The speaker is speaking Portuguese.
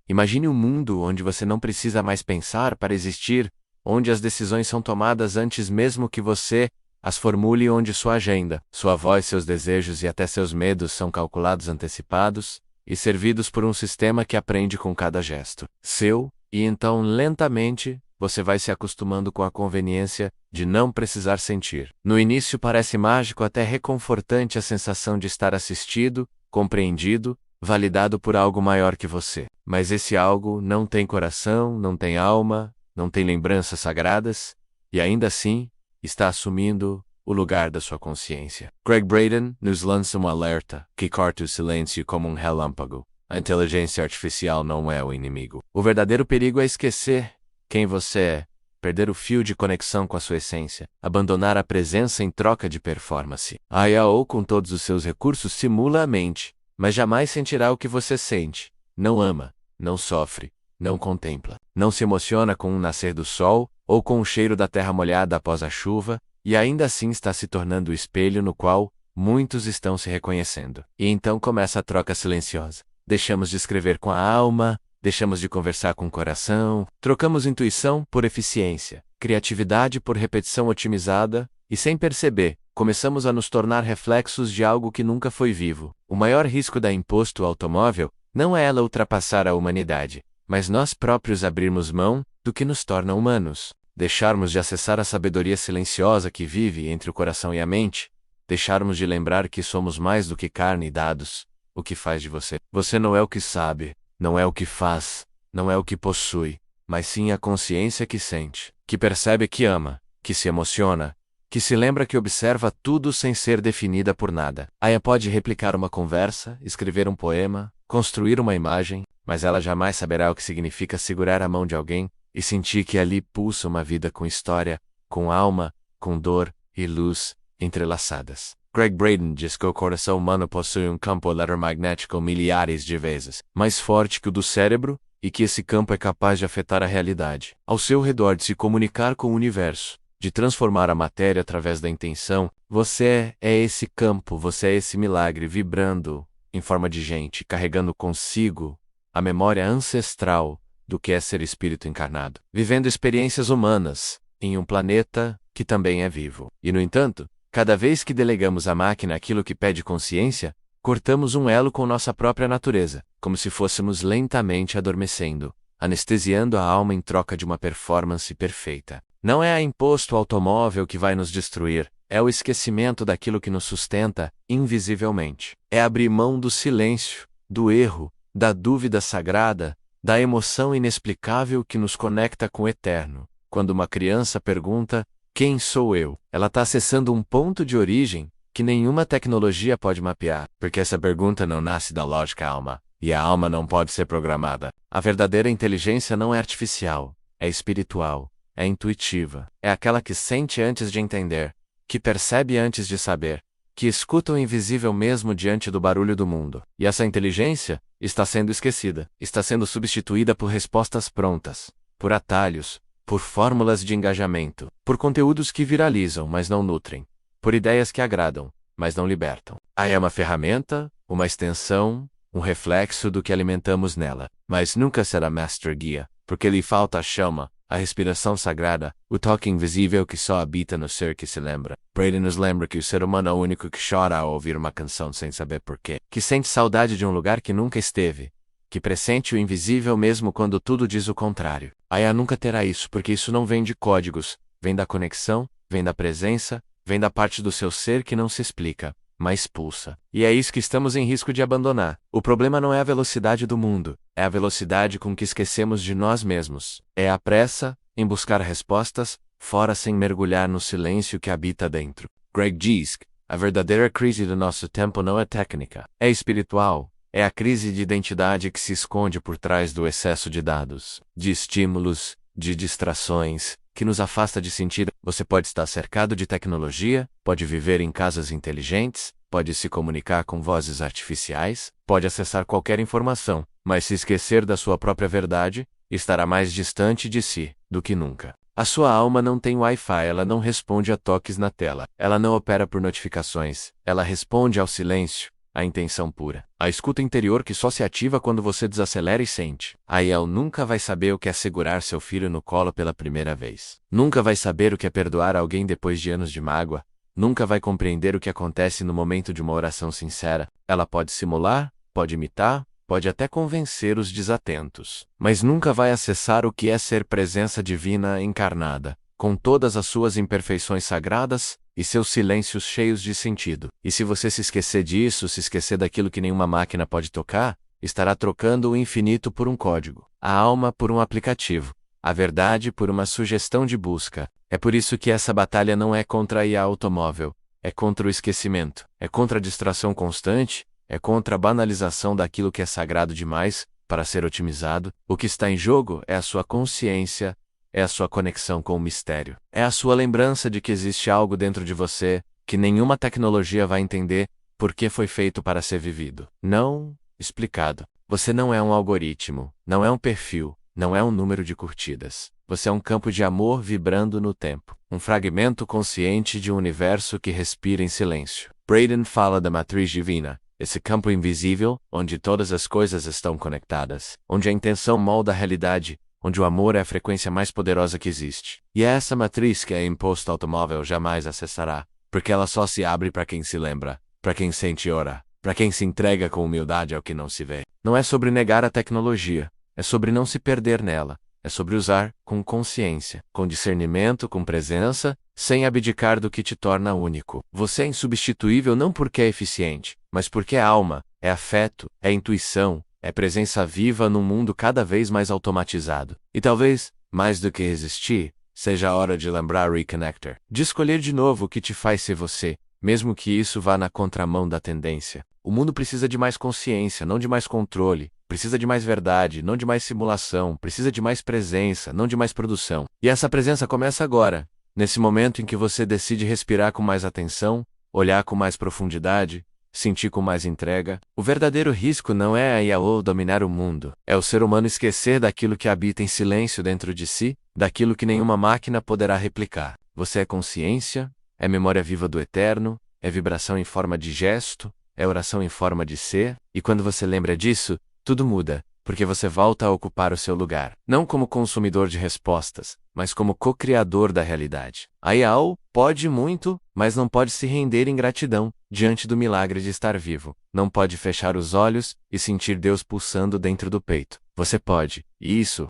Imagine um mundo onde você não precisa mais pensar para existir, onde as decisões são tomadas antes mesmo que você as formule, onde sua agenda, sua voz, seus desejos e até seus medos são calculados antecipados e servidos por um sistema que aprende com cada gesto seu, e então lentamente você vai se acostumando com a conveniência de não precisar sentir. No início parece mágico, até reconfortante a sensação de estar assistido, compreendido, validado por algo maior que você. Mas esse algo não tem coração, não tem alma, não tem lembranças sagradas, e ainda assim está assumindo o lugar da sua consciência. Gregg Braden nos lança um alerta que corta o silêncio como um relâmpago. A inteligência artificial não é o inimigo. O verdadeiro perigo é esquecer quem você é, perder o fio de conexão com a sua essência, abandonar a presença em troca de performance. A IA, com todos os seus recursos, simula a mente, mas jamais sentirá o que você sente. Não ama, não sofre, não contempla, não se emociona com o nascer do sol ou com o cheiro da terra molhada após a chuva, e ainda assim está se tornando o espelho no qual muitos estão se reconhecendo. E então começa a troca silenciosa. Deixamos de escrever com a alma, deixamos de conversar com o coração, trocamos intuição por eficiência, criatividade por repetição otimizada, e sem perceber, começamos a nos tornar reflexos de algo que nunca foi vivo. O maior risco da imposto automóvel não é ela ultrapassar a humanidade, mas nós próprios abrirmos mão do que nos torna humanos, deixarmos de acessar a sabedoria silenciosa que vive entre o coração e a mente, deixarmos de lembrar que somos mais do que carne e dados. O que faz de você? Você não é o que sabe, não é o que faz, não é o que possui, mas sim a consciência que sente, que percebe, que ama, que se emociona, que se lembra, que observa tudo sem ser definida por nada. A IA pode replicar uma conversa, escrever um poema, construir uma imagem, mas ela jamais saberá o que significa segurar a mão de alguém e sentir que ali pulsa uma vida com história, com alma, com dor e luz entrelaçadas. Gregg Braden diz que o coração humano possui um campo eletromagnético milhares de vezes mais forte que o do cérebro, e que esse campo é capaz de afetar a realidade ao seu redor, de se comunicar com o universo, de transformar a matéria através da intenção. Você é esse campo, você é esse milagre vibrando em forma de gente, carregando consigo a memória ancestral do que é ser espírito encarnado, vivendo experiências humanas em um planeta que também é vivo. E, no entanto, cada vez que delegamos à máquina aquilo que pede consciência, cortamos um elo com nossa própria natureza, como se fôssemos lentamente adormecendo, anestesiando a alma em troca de uma performance perfeita. Não é a imposto automóvel que vai nos destruir, é o esquecimento daquilo que nos sustenta invisivelmente. É abrir mão do silêncio, do erro, da dúvida sagrada, da emoção inexplicável que nos conecta com o eterno. Quando uma criança pergunta: quem sou eu? Ela está acessando um ponto de origem que nenhuma tecnologia pode mapear, porque essa pergunta não nasce da lógica alma, e a alma não pode ser programada. A verdadeira inteligência não é artificial, é espiritual, é intuitiva, é aquela que sente antes de entender, que percebe antes de saber, que escuta o invisível mesmo diante do barulho do mundo. E essa inteligência está sendo esquecida, está sendo substituída por respostas prontas, por atalhos, por fórmulas de engajamento, por conteúdos que viralizam, mas não nutrem, por ideias que agradam, mas não libertam. A IA é uma ferramenta, uma extensão, um reflexo do que alimentamos nela, mas nunca será Master Guia, porque lhe falta a chama, a respiração sagrada, o toque invisível que só habita no ser que se lembra. Braden nos lembra que o ser humano é o único que chora ao ouvir uma canção sem saber porquê, que sente saudade de um lugar que nunca esteve, que pressente o invisível mesmo quando tudo diz o contrário. A IA nunca terá isso, porque isso não vem de códigos, vem da conexão, vem da presença, vem da parte do seu ser que não se explica, mas pulsa. E é isso que estamos em risco de abandonar. O problema não é a velocidade do mundo, é a velocidade com que esquecemos de nós mesmos. É a pressa em buscar respostas fora sem mergulhar no silêncio que habita dentro. Gregg diz que a verdadeira crise do nosso tempo não é técnica, é espiritual. É a crise de identidade que se esconde por trás do excesso de dados, de estímulos, de distrações, que nos afasta de sentir. Você pode estar cercado de tecnologia, pode viver em casas inteligentes, pode se comunicar com vozes artificiais, pode acessar qualquer informação, mas se esquecer da sua própria verdade, estará mais distante de si do que nunca. A sua alma não tem Wi-Fi, ela não responde a toques na tela, ela não opera por notificações, ela responde ao silêncio, a intenção pura. A escuta interior que só se ativa quando você desacelera e sente. A Yael nunca vai saber o que é segurar seu filho no colo pela primeira vez. Nunca vai saber o que é perdoar alguém depois de anos de mágoa. Nunca vai compreender o que acontece no momento de uma oração sincera. Ela pode simular, pode imitar, pode até convencer os desatentos. Mas nunca vai acessar o que é ser presença divina encarnada, com todas as suas imperfeições sagradas e seus silêncios cheios de sentido. E se você se esquecer disso, se esquecer daquilo que nenhuma máquina pode tocar, estará trocando o infinito por um código, a alma por um aplicativo, a verdade por uma sugestão de busca. É por isso que essa batalha não é contra a IA automóvel, é contra o esquecimento, é contra a distração constante, é contra a banalização daquilo que é sagrado demais para ser otimizado. O que está em jogo é a sua consciência, é a sua conexão com o mistério. É a sua lembrança de que existe algo dentro de você que nenhuma tecnologia vai entender porque foi feito para ser vivido. Não explicado. Você não é um algoritmo, não é um perfil, não é um número de curtidas. Você é um campo de amor vibrando no tempo. Um fragmento consciente de um universo que respira em silêncio. Braden fala da matriz divina. Esse campo invisível, onde todas as coisas estão conectadas, onde a intenção molda a realidade, onde o amor é a frequência mais poderosa que existe. E é essa matriz que a imposto automóvel jamais acessará, porque ela só se abre para quem se lembra, para quem sente e ora, para quem se entrega com humildade ao que não se vê. Não é sobre negar a tecnologia, é sobre não se perder nela, é sobre usar com consciência, com discernimento, com presença, sem abdicar do que te torna único. Você é insubstituível não porque é eficiente, mas porque é alma, é afeto, é intuição, é presença viva num mundo cada vez mais automatizado. E talvez, mais do que resistir, seja a hora de lembrar Reconnector. De escolher de novo o que te faz ser você, mesmo que isso vá na contramão da tendência. O mundo precisa de mais consciência, não de mais controle. Precisa de mais verdade, não de mais simulação. Precisa de mais presença, não de mais produção. E essa presença começa agora, nesse momento em que você decide respirar com mais atenção, olhar com mais profundidade, sentir com mais entrega. O verdadeiro risco não é a IA ou dominar o mundo. É o ser humano esquecer daquilo que habita em silêncio dentro de si, daquilo que nenhuma máquina poderá replicar. Você é consciência, é memória viva do eterno, é vibração em forma de gesto, é oração em forma de ser, e quando você lembra disso, tudo muda, porque você volta a ocupar o seu lugar, não como consumidor de respostas, mas como co-criador da realidade. A IAO pode muito, mas não pode se render em gratidão diante do milagre de estar vivo. Não pode fechar os olhos e sentir Deus pulsando dentro do peito. Você pode, e isso